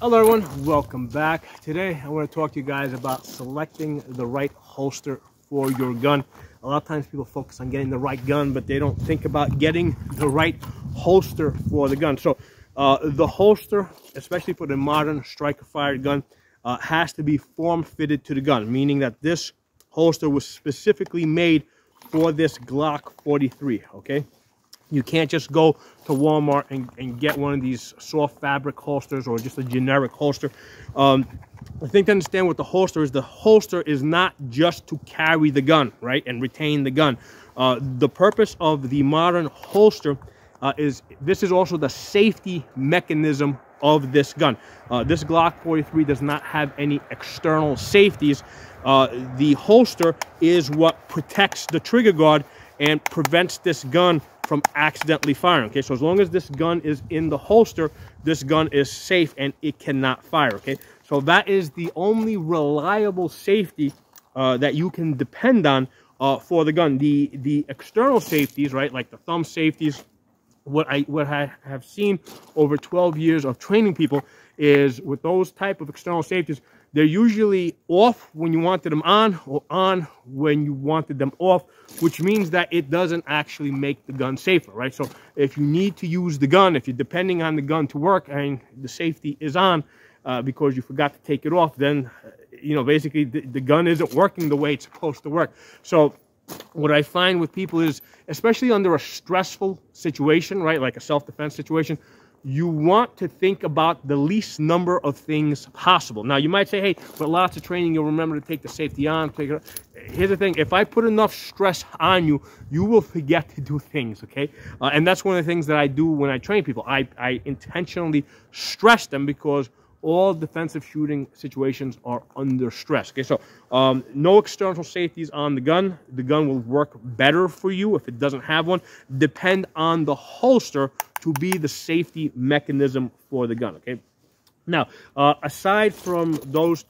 Hello everyone, welcome back. Today I want to talk to you guys about selecting the right holster for your gun. A lot of times people focus on getting the right gun, but they don't think about getting the right holster for the gun. So the holster, especially for the modern striker fired gun, has to be form fitted to the gun, meaning that this holster was specifically made for this Glock 43, okay? You can't just go to Walmart and get one of these soft fabric holsters or just a generic holster. I think to understand what the holster is not just to carry the gun, right, and retain the gun. The purpose of the modern holster is also the safety mechanism of this gun. This Glock 43 does not have any external safeties. The holster is what protects the trigger guard and prevents this gun from accidentally firing. Okay, so as long as this gun is in the holster, this gun is safe and it cannot fire. Okay, so that is the only reliable safety that you can depend on for the gun. The external safeties, right, like the thumb safeties, what I have seen over 12 years of training people is with those type of external safeties, they're usually off when you wanted them on or on when you wanted them off, which means that it doesn't actually make the gun safer, right? So if you need to use the gun, if you're depending on the gun to work and the safety is on because you forgot to take it off, then, you know, basically the gun isn't working the way it's supposed to work. So what I find with people is, especially under a stressful situation, right, like a self-defense situation, you want to think about the least number of things possible. Now, you might say, hey, but lots of training, you'll remember to take the safety on. Here's the thing. If I put enough stress on you, you will forget to do things, okay? And that's one of the things that I do when I train people. I intentionally stress them because all defensive shooting situations are under stress. Okay, so no external safeties on the gun. The gun will work better for you if it doesn't have one. Depend on the holster to be the safety mechanism for the gun. Okay. Now, aside from those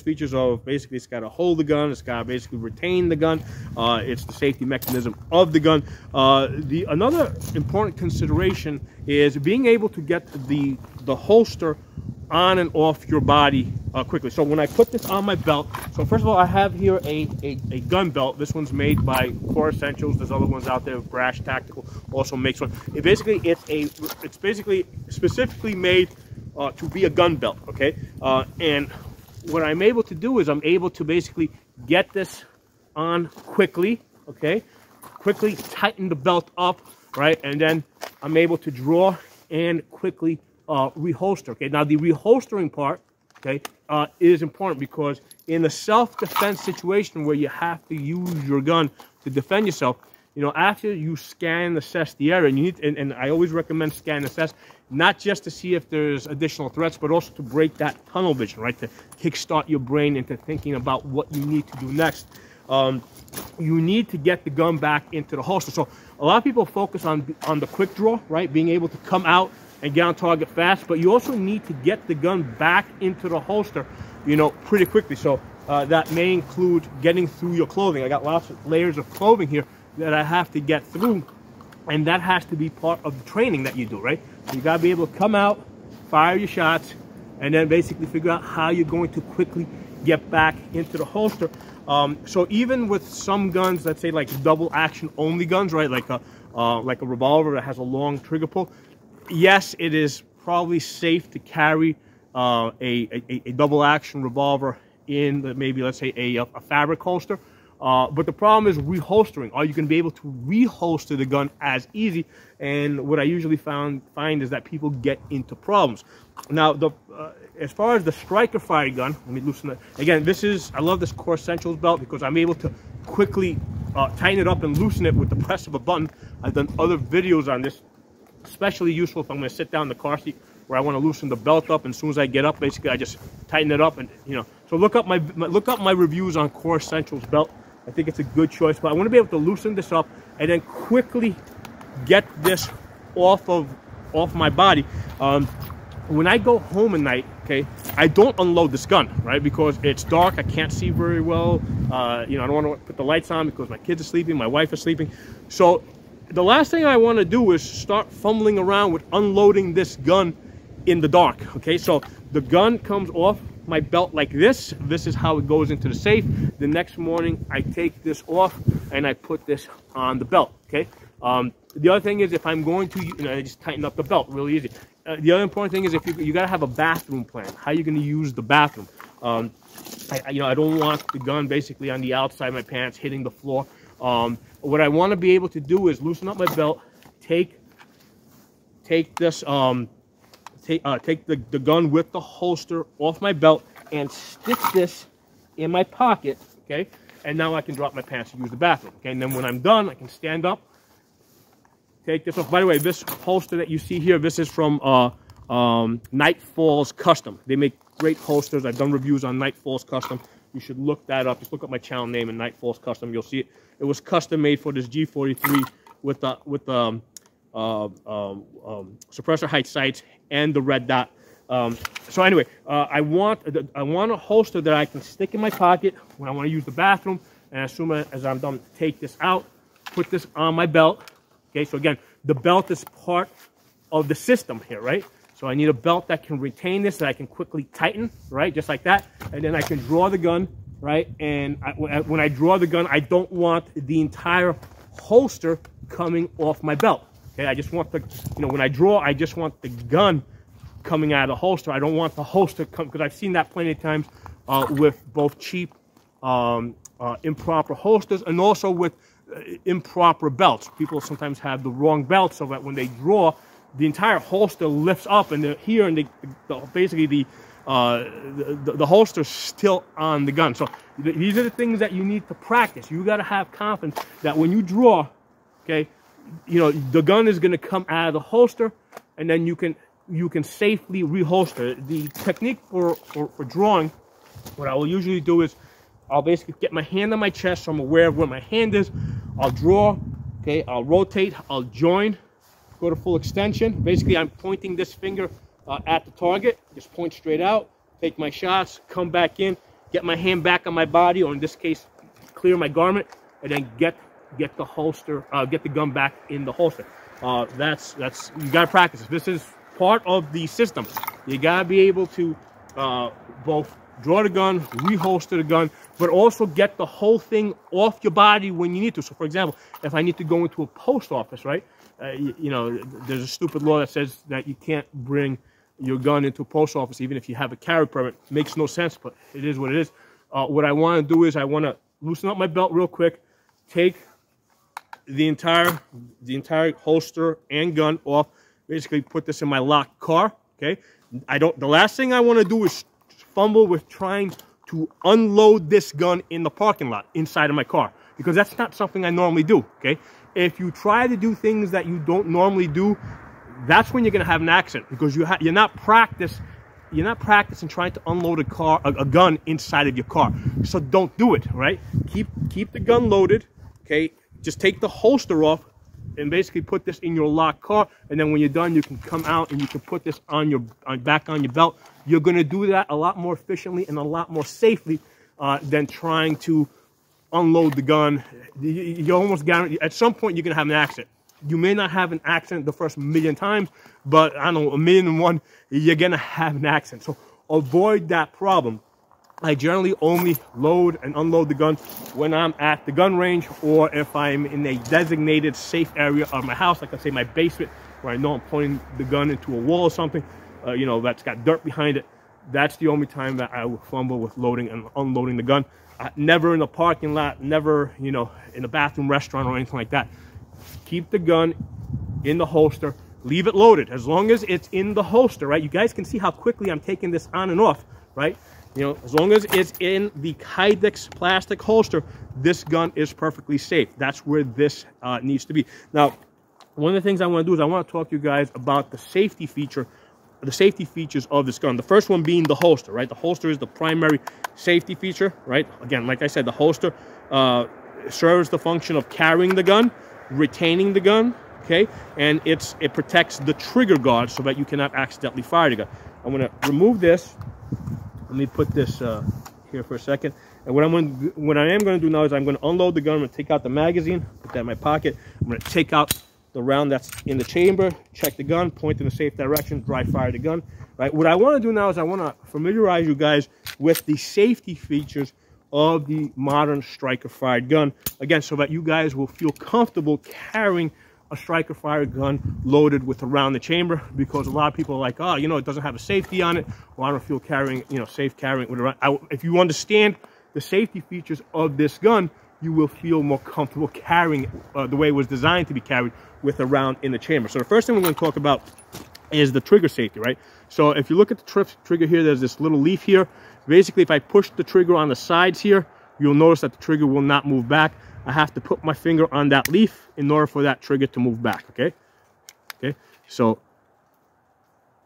features of basically it's got to hold the gun, it's got to basically retain the gun, it's the safety mechanism of the gun. Another important consideration is being able to get the holster on and off your body quickly. So when I put this on my belt, so first of all, I have here a gun belt. This one's made by Core Essentials. There's other ones out there. Brash Tactical also makes one. It's basically specifically made to be a gun belt. Okay, and what I'm able to do is I'm able to basically get this on quickly. Okay, quickly tighten the belt up, right, and then I'm able to draw and quickly reholster. Okay, now the reholstering part, okay, is important because in a self-defense situation where you have to use your gun to defend yourself, you know, after you scan and assess the area, and you need, and I always recommend scan and assess, not just to see if there's additional threats, but also to break that tunnel vision, right, to kickstart your brain into thinking about what you need to do next. You need to get the gun back into the holster. So a lot of people focus on the quick draw, right, being able to come out and get on target fast, but you also need to get the gun back into the holster, you know, pretty quickly. So that may include getting through your clothing. I got lots of layers of clothing here that I have to get through, and that has to be part of the training that you do, right? So you gotta be able to come out, fire your shots, and then basically figure out how you're going to quickly get back into the holster. So even with some guns, let's say like double action only guns, right? Like a revolver that has a long trigger pull. Yes, it is probably safe to carry a double action revolver in maybe, let's say, a fabric holster. But the problem is reholstering. Are you going to be able to reholster the gun as easy? And what I usually find is that people get into problems. Now, as far as the striker fire gun, let me loosen it. Again, I love this Core Essentials belt because I'm able to quickly tighten it up and loosen it with the press of a button. I've done other videos on this. Especially useful if I'm going to sit down in the car seat where I want to loosen the belt up, and as soon as I get up, basically I just tighten it up, and you know. So look up my reviews on Core Essentials belt. I think it's a good choice, but I want to be able to loosen this up and then quickly get this off my body. When I go home at night, okay, I don't unload this gun, right, because it's dark. I can't see very well. You know, I don't want to put the lights on because my kids are sleeping, my wife is sleeping. So the last thing I want to do is start fumbling around with unloading this gun in the dark. Okay, so the gun comes off my belt like this. This is how it goes into the safe. The next morning, I take this off and I put this on the belt, okay? The other thing is, if I'm going to, I just tighten up the belt really easy. The other important thing is, if you got to have a bathroom plan. How are you going to use the bathroom? I don't want the gun basically on the outside of my pants hitting the floor. What I want to be able to do is loosen up my belt, take this, take the gun with the holster off my belt and stick this in my pocket, okay? And now I can drop my pants and use the bathroom, okay? And then when I'm done, I can stand up, take this off. By the way, this holster that you see here, this is from Nightfall's Custom. They make great holsters. I've done reviews on Nightfall's Custom. You should look that up. Just look up my channel name and Nightfall's Custom. You'll see it. It was custom made for this G43 with the suppressor height sights and the red dot. So anyway, I want a holster that I can stick in my pocket when I want to use the bathroom, and as soon as I'm done, take this out, put this on my belt. Okay, so again, the belt is part of the system here, right? So I need a belt that can retain this, that I can quickly tighten, right, just like that, and then I can draw the gun, right? And when I draw the gun, I don't want the entire holster coming off my belt. Okay, I just want the, when I draw, I just want the gun coming out of the holster. I don't want the holster come, because I've seen that plenty of times with both cheap improper holsters and also with improper belts. People sometimes have the wrong belt, so that when they draw, the entire holster lifts up, and they're here, and basically the holster's still on the gun. So these are the things that you need to practice. You got to have confidence that when you draw, okay, the gun is going to come out of the holster, and then you can safely reholster. The technique for drawing, what I will usually do is I'll basically get my hand on my chest so I'm aware of where my hand is. I'll draw, okay, I'll rotate, I'll join, go to full extension. Basically, I'm pointing this finger at the target, just point straight out, take my shots, come back in, get my hand back on my body, or in this case, clear my garment, and then get the holster, get the gun back in the holster. That's you gotta practice. This is part of the system. You gotta be able to both draw the gun, reholster the gun, but also get the whole thing off your body when you need to. So, for example, if I need to go into a post office, right? There's a stupid law that says that you can't bring your gun into a post office even if you have a carry permit. Makes no sense, but it is what it is. What I want to do is I want to loosen up my belt real quick, take the entire holster and gun off, basically put this in my locked car, okay? The last thing I want to do is fumble with trying to unload this gun in the parking lot inside of my car, because that's not something I normally do, okay? If you try to do things that you don't normally do, that's when you're going to have an accident, because you're not practicing trying to unload a gun inside of your car. So don't do it, right? Keep the gun loaded, okay? Just take the holster off and basically put this in your locked car, and then when you're done, you can come out and you can put this back on your belt. You're going to do that a lot more efficiently and a lot more safely than trying to unload the gun. You're almost guaranteed at some point you're going to have an accident. You may not have an accident the first million times, but I don't know, 1,000,001, you're going to have an accident. So avoid that problem. I generally only load and unload the gun when I'm at the gun range, or if I'm in a designated safe area of my house, like I say my basement, where I know I'm pointing the gun into a wall or something, that's got dirt behind it. That's the only time that I will fumble with loading and unloading the gun. Never in the parking lot, never, in a bathroom, restaurant, or anything like that. Keep the gun in the holster, leave it loaded. As long as it's in the holster, right? You guys can see how quickly I'm taking this on and off, right? As long as it's in the Kydex plastic holster, this gun is perfectly safe. That's where this needs to be. Now, one of the things I want to do is I want to talk to you guys about the safety features of this gun. The first one being the holster, right? The holster is the primary safety feature, right? Again, like I said, the holster serves the function of carrying the gun, retaining the gun, okay? And it protects the trigger guard so that you cannot accidentally fire the gun. I'm going to remove this. Let me put this here for a second. And what I am going to do now is I'm going to unload the gun. I'm going to take out the magazine, put that in my pocket. I'm going to take out the round that's in the chamber, check the gun, point in the safe direction, dry fire the gun, right? What I want to do now is I want to familiarize you guys with the safety features of the modern striker fired gun, again, so that you guys will feel comfortable carrying a striker fired gun loaded with a round in the chamber, because a lot of people are like, oh, you know, it doesn't have a safety on it, or I don't feel carrying, you know, safe carrying with a round. If you understand the safety features of this gun, you will feel more comfortable carrying it the way it was designed to be carried, with a round in the chamber. So the first thing we're going to talk about is the trigger safety, right? So if you look at the trigger here, there's this little leaf here. Basically, if I push the trigger on the sides here, you'll notice that the trigger will not move back. I have to put my finger on that leaf in order for that trigger to move back, okay? Okay, so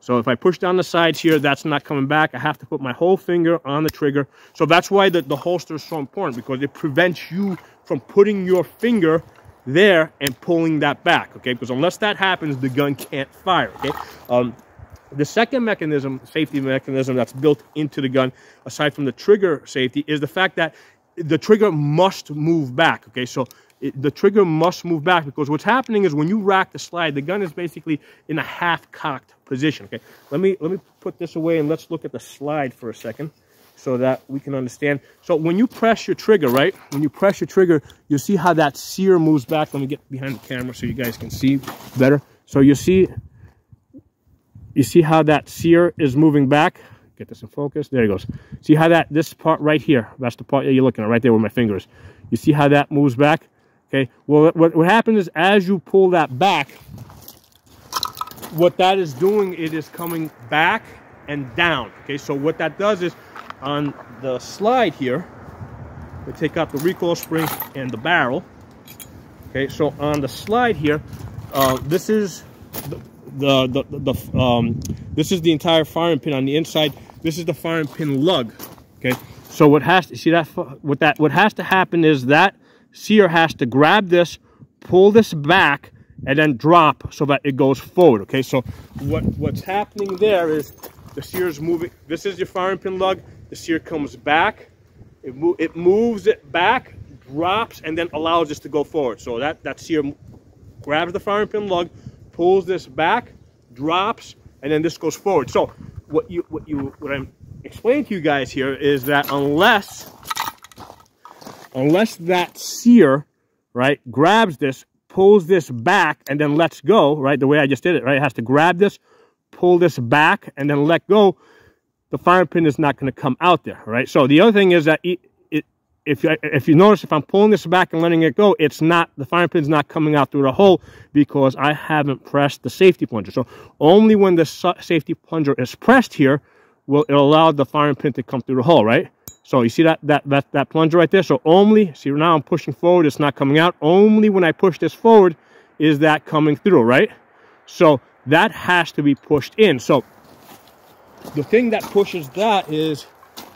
if I push down the sides here, that's not coming back. I have to put my whole finger on the trigger. So that's why the holster is so important, because it prevents you from putting your finger there and pulling that back, okay? Because unless that happens, the gun can't fire, okay? The second mechanism, safety mechanism that's built into the gun, aside from the trigger safety, is the fact that the trigger must move back, okay? So the trigger must move back, because what's happening is when you rack the slide, the gun is basically in a half-cocked position, okay? Let me put this away and let's look at the slide for a second so that we can understand. So when you press your trigger, right? When you press your trigger, you'll see how that sear moves back. Let me get behind the camera so you guys can see better. So you see how that sear is moving back? Get this in focus. There it goes. See how this part right here, that's the part that you're looking at right there where my finger is. You see how that moves back? Okay. Well, what happens is as you pull that back, what that is doing, it is coming back and down. Okay. So what that does is on the slide here, we take out the recoil spring and the barrel. Okay. So on the slide here, this is this is the entire firing pin on the inside. This is the firing pin lug. Okay, so what has to happen is that sear has to grab this, pull this back, and then drop so that it goes forward. Okay, so what's happening there is the sear is moving. This is your firing pin lug. The sear comes back. It moves it back, drops, and then allows this to go forward. So that sear grabs the firing pin lug, pulls this back, drops, and then this goes forward. So what I'm explaining to you guys here is that unless that sear, right, grabs this, pulls this back, and then lets go, right, the way I just did it, right, it has to grab this, pull this back, and then let go, the firing pin is not going to come out there, right? So the other thing is that if you notice, if I'm pulling this back and letting it go, the firing pin's not coming out through the hole because I haven't pressed the safety plunger. So only when the safety plunger is pressed here will it allow the firing pin to come through the hole, right? So you see that plunger right there? So only, see now I'm pushing forward, it's not coming out. Only when I push this forward is that coming through, right? So that has to be pushed in. So the thing that pushes that is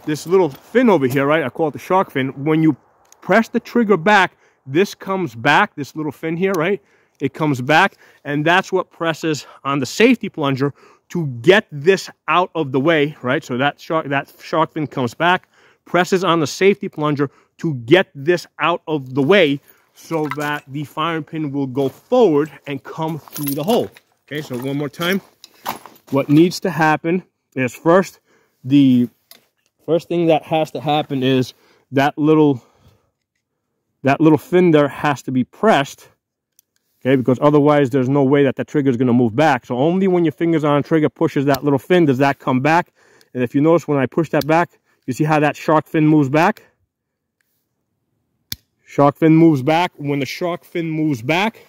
this little fin over here, right? I call it the shark fin. When you press the trigger back, this comes back, this little fin here, right? It comes back, and that's what presses on the safety plunger to get this out of the way, right? So that shark fin comes back, presses on the safety plunger to get this out of the way so that the firing pin will go forward and come through the hole. Okay, so one more time. What needs to happen is first thing that has to happen is that little fin there has to be pressed, okay, because otherwise there's no way that the trigger is going to move back. So only when your finger's on the trigger pushes that little fin does that come back. And if you notice when I push that back, you see how that shark fin moves back? Shark fin moves back. When the shark fin moves back,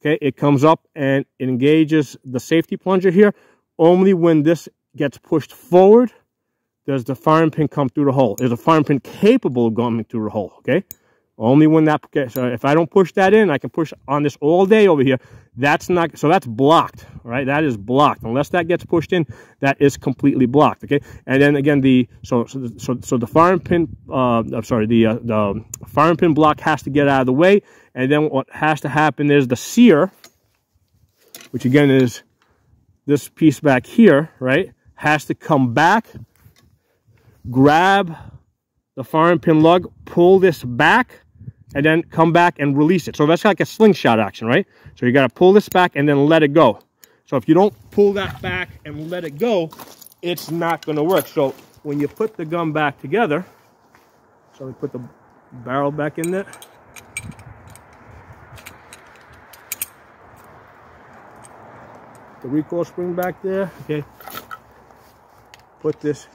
okay, it comes up and it engages the safety plunger here. Only when this gets pushed forward does the firing pin come through the hole. Is a firing pin capable of going through the hole, okay? Only when that, okay, so if I don't push that in, I can push on this all day over here. That's not, so that's blocked, right? That is blocked. Unless that gets pushed in, that is completely blocked, okay? And then again, the firing pin, the firing pin block has to get out of the way. And then what has to happen is the sear, which again is this piece back here, right? Has to come back, grab the firing pin lug, pull this back, and then come back and release it. So that's like a slingshot action, right? So you got to pull this back and then let it go. So if you don't pull that back and let it go, it's not going to work. So when you put the gun back together, so we put the barrel back in there. The recoil spring back there, okay. Put this.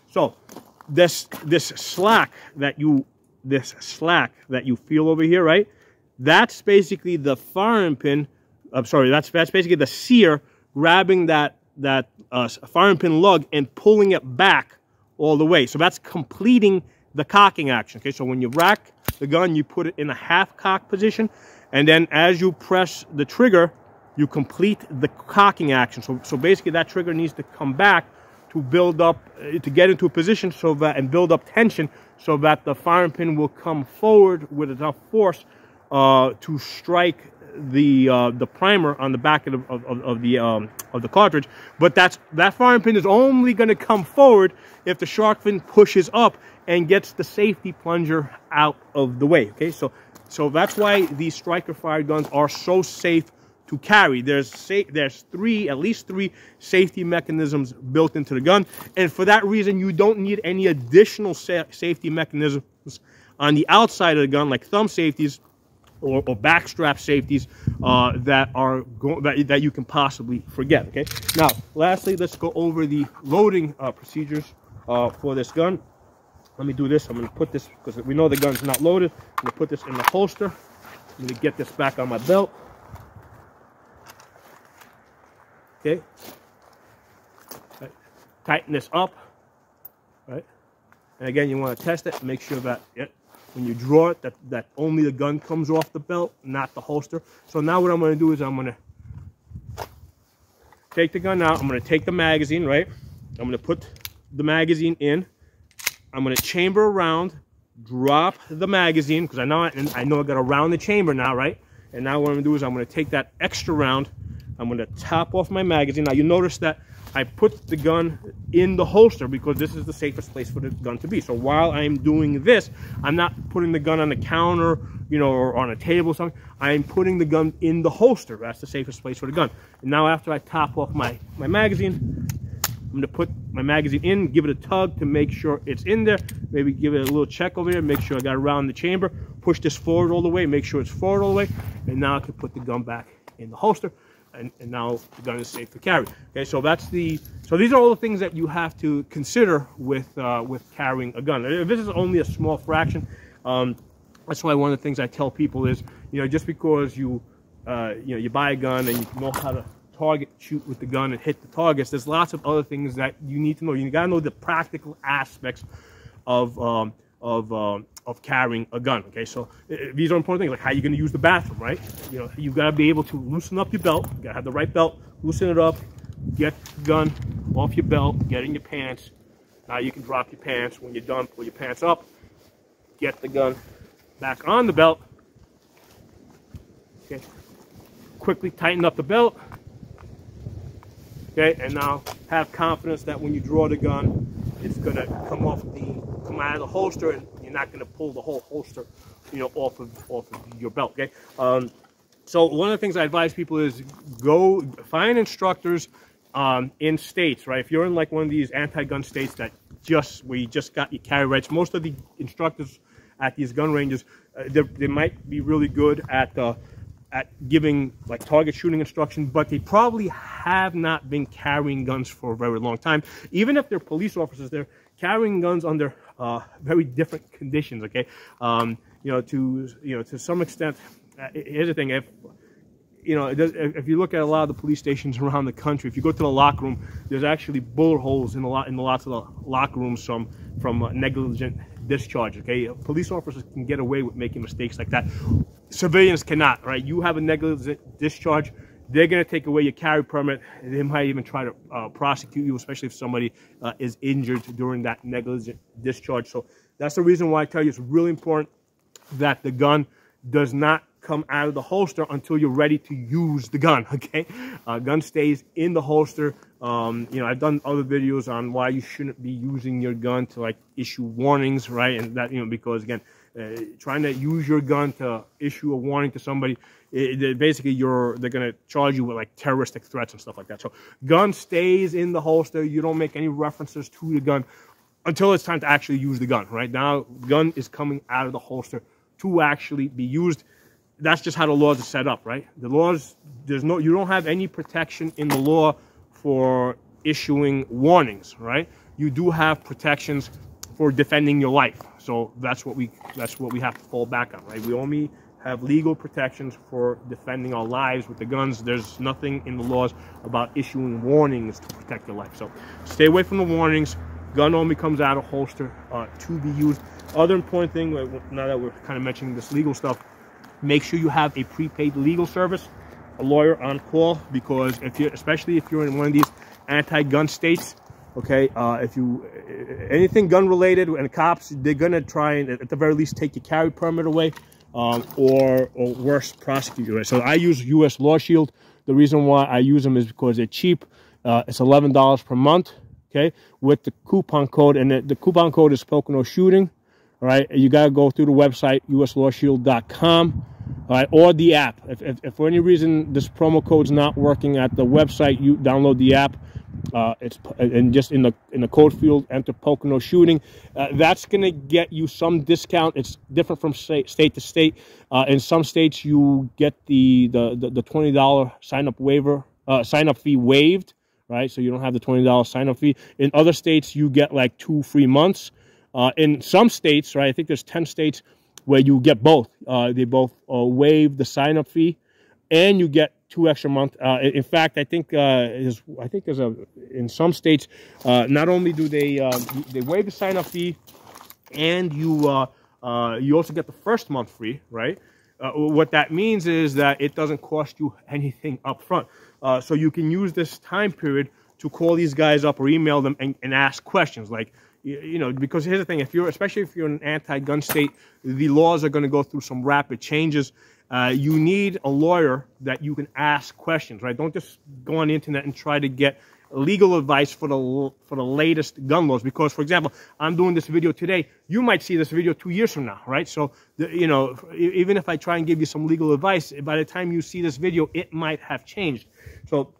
So this slack that you feel over here, right? That's basically the firing pin. I'm sorry, that's basically the sear grabbing that firing pin lug and pulling it back all the way. So that's completing the cocking action. Okay, so when you rack the gun, you put it in a half cock position, and then as you press the trigger, you complete the cocking action. So basically that trigger needs to come back to build up, to get into a position so that, and build up tension so that the firing pin will come forward with enough force to strike the primer on the back of the cartridge. But that firing pin is only going to come forward if the shark fin pushes up and gets the safety plunger out of the way. Okay, so that's why these striker fired guns are so safe to carry. There's at least three safety mechanisms built into the gun, and for that reason you don't need any additional safety mechanisms on the outside of the gun, like thumb safeties or backstrap safeties that you can possibly forget. Okay. Now, lastly, let's go over the loading procedures for this gun. Let me do this. I'm going to put this, because we know the gun's not loaded, I'm going to put this in the holster. I'm going to get this back on my belt. Okay. Right. Tighten this up. Right. And again, you want to test it. Make sure that when you draw it, that only the gun comes off the belt, not the holster. So now what I'm going to do is I'm going to take the gun out. I'm going to take the magazine, right? I'm going to put the magazine in. I'm going to chamber around, drop the magazine, because I know I got to round the chamber now, right? And now what I'm going to do is I'm going to take that extra round. I'm going to top off my magazine. Now you notice that I put the gun in the holster because this is the safest place for the gun to be. So while I'm doing this, I'm not putting the gun on the counter, or on a table or something. I'm putting the gun in the holster. That's the safest place for the gun. And now after I top off my magazine, I'm going to put my magazine in, give it a tug to make sure it's in there. Maybe give it a little check over here, make sure I got it around the chamber. Push this forward all the way, make sure it's forward all the way. And now I can put the gun back in the holster. And now the gun is safe to carry. Okay, so these are all the things that you have to consider with carrying a gun. This is only a small fraction. That's why one of the things I tell people is, just because you buy a gun and you know how to shoot with the gun and hit the targets, there's lots of other things that you need to know. You got to know the practical aspects of carrying a gun. Okay, so these are important things, like how you're going to use the bathroom, right? You've got to be able to loosen up your belt. You got to have the right belt, loosen it up, get the gun off your belt, get in your pants. Now you can drop your pants. When you're done, pull your pants up, get the gun back on the belt. Okay, quickly tighten up the belt. Okay, and now have confidence that when you draw the gun, it's going to come out of the holster, and you're not going to pull the whole holster, off of your belt. Okay. So one of the things I advise people is go find instructors in states, right? If you're in like one of these anti-gun states where you just got your carry rights, most of the instructors at these gun ranges, they might be really good at giving like target shooting instruction, but they probably have not been carrying guns for a very long time. Even if they're police officers, they're carrying guns under very different conditions. Okay, to some extent. Here's the thing: if you look at a lot of the police stations around the country, if you go to the locker room, there's actually bullet holes in lots of the locker rooms from negligent discharge. Okay, police officers can get away with making mistakes like that. Civilians cannot, right? You have a negligent discharge, they're going to take away your carry permit. They might even try to prosecute you, especially if somebody is injured during that negligent discharge. So that's the reason why I tell you it's really important that the gun does not come out of the holster until you're ready to use the gun, okay? Gun stays in the holster. You know, I've done other videos on why you shouldn't be using your gun to like issue warnings, right? And that, you know, because again, trying to use your gun to issue a warning to somebody, basically they're gonna charge you with like terroristic threats and stuff like that. So gun stays in the holster. You don't make any references to the gun until it's time to actually use the gun. Right now, gun is coming out of the holster to actually be used. That's just how the laws are set up, right? The laws, you don't have any protection in the law for issuing warnings, right? You do have protections for defending your life. So that's what we have to fall back on, right? We only have legal protections for defending our lives with the guns. There's nothing in the laws about issuing warnings to protect your life. So stay away from the warnings. Gun only comes out of holster to be used. Other important thing, now that we're kind of mentioning this legal stuff, make sure you have a prepaid legal service, a lawyer on call, because especially if you're in one of these anti-gun states, okay, if you anything gun related and cops, they're gonna try and at the very least take your carry permit away, or worse, prosecute you. So I use US Lawshield. The reason why I use them is because they're cheap. It's $11 per month, okay, with the coupon code, and the coupon code is Pocono Shooting. All right, you gotta go through the website uslawshield.com, all right, or the app. If for any reason this promo code's not working at the website, you download the app. And just in the code field, enter Pocono Shooting. That's gonna get you some discount. It's different from state to state. In some states, you get the $20 sign up fee waived, right? So you don't have the $20 sign up fee. In other states, you get like 2 free months. In some states, right? I think there's 10 states where you get both. They both waive the sign up fee, and you get 2 extra months. In fact, I think in some states, not only do they waive the sign up fee, and you also get the first month free, right? What that means is that it doesn't cost you anything up front. So you can use this time period to call these guys up or email them and ask questions like, you know, because here's the thing, especially if you're in an anti-gun state, the laws are going to go through some rapid changes. You need a lawyer that you can ask questions, right? Don't just go on the internet and try to get legal advice for the latest gun laws. Because, for example, I'm doing this video today. You might see this video 2 years from now, right? So, you know, even if I try and give you some legal advice, by the time you see this video, it might have changed. So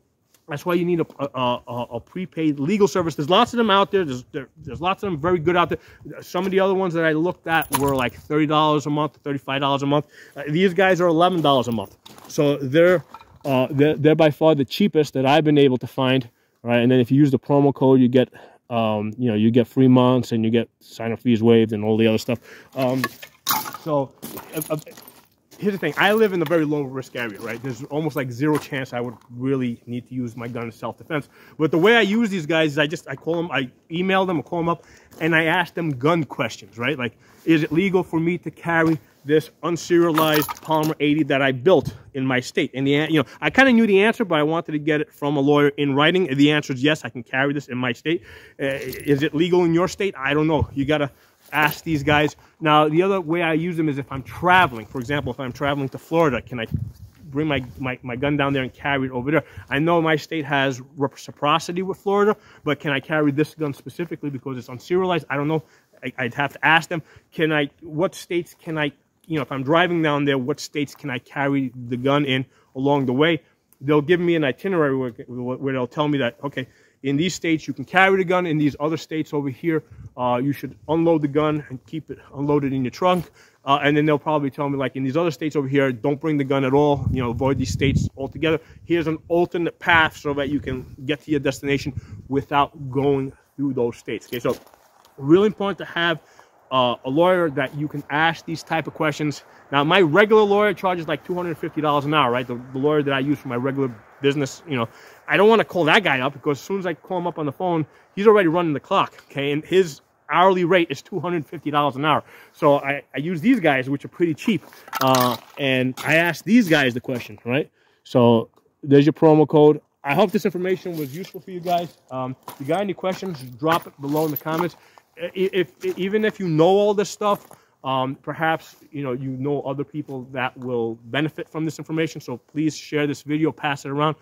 that's why you need a prepaid legal service. There's lots of them out there. There's lots of them very good out there. Some of the other ones that I looked at were like $30 a month, $35 a month. These guys are $11 a month. So they're by far the cheapest that I've been able to find. Right, and then if you use the promo code, you get you get 3 months, and you get sign-up fees waived and all the other stuff. Here's the thing. I live in a very low-risk area, right? There's almost like 0 chance I would really need to use my gun in self-defense. But the way I use these guys is I call them, I email them, or call them up, and I ask them gun questions, right? Like, is it legal for me to carry this unserialized Polymer 80 that I built in my state? And I kind of knew the answer, but I wanted to get it from a lawyer in writing. And the answer is yes, I can carry this in my state. Is it legal in your state? I don't know. You got to ask these guys. Now, the other way I use them is if I'm traveling. For example, if I'm traveling to Florida, can I bring my gun down there and carry it over there? I know my state has reciprocity with Florida, but can I carry this gun specifically because it's unserialized? I don't know. I'd have to ask them. What states can I, if I'm driving down there, what states can I carry the gun in along the way? They'll give me an itinerary where they'll tell me that, okay, in these states you can carry the gun. In these other states over here, you should unload the gun and keep it unloaded in your trunk. And then they'll probably tell me, like, in these other states over here, don't bring the gun at all. Avoid these states altogether. Here's an alternate path so that you can get to your destination without going through those states. Okay, so really important to have a lawyer that you can ask these type of questions. Now, my regular lawyer charges like $250 an hour, right? The lawyer that I use for my regular business, I don't want to call that guy up because as soon as I call him up on the phone, he's already running the clock, okay? And his hourly rate is $250 an hour. So I use these guys, which are pretty cheap, and I ask these guys the question, right? So there's your promo code. I hope this information was useful for you guys. If you got any questions, drop it below in the comments. Even if you know all this stuff, Perhaps you know other people that will benefit from this information, so please share this video, pass it around.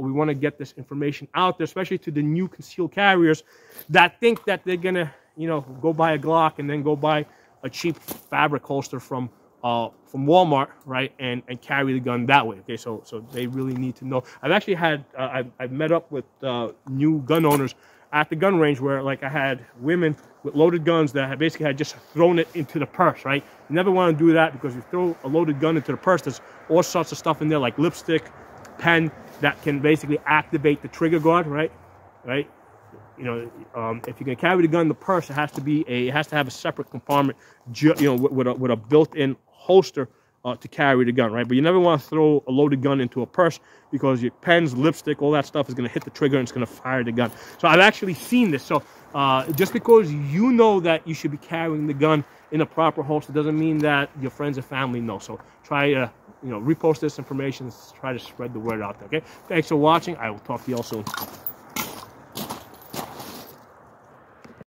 We want to get this information out there, especially to the new concealed carriers that think that they're gonna go buy a Glock and then go buy a cheap fabric holster from Walmart, right, and carry the gun that way. Okay, so they really need to know. I've actually had I've met up with new gun owners at the gun range where, like, I had women with loaded guns that had basically had just thrown it into the purse, right? You never want to do that, because you throw a loaded gun into the purse, there's all sorts of stuff in there, like lipstick, pen, that can basically activate the trigger guard, right? If you're gonna carry the gun in the purse, it has to have a separate compartment, with a built-in holster to carry the gun, right? But you never want to throw a loaded gun into a purse, because your pens, lipstick, all that stuff is going to hit the trigger and it's going to fire the gun. So I've actually seen this. So just because you know that you should be carrying the gun in a proper holster doesn't mean that your friends and family know. So try to repost this information, try to spread the word out there. Okay, thanks for watching. I will talk to you all soon.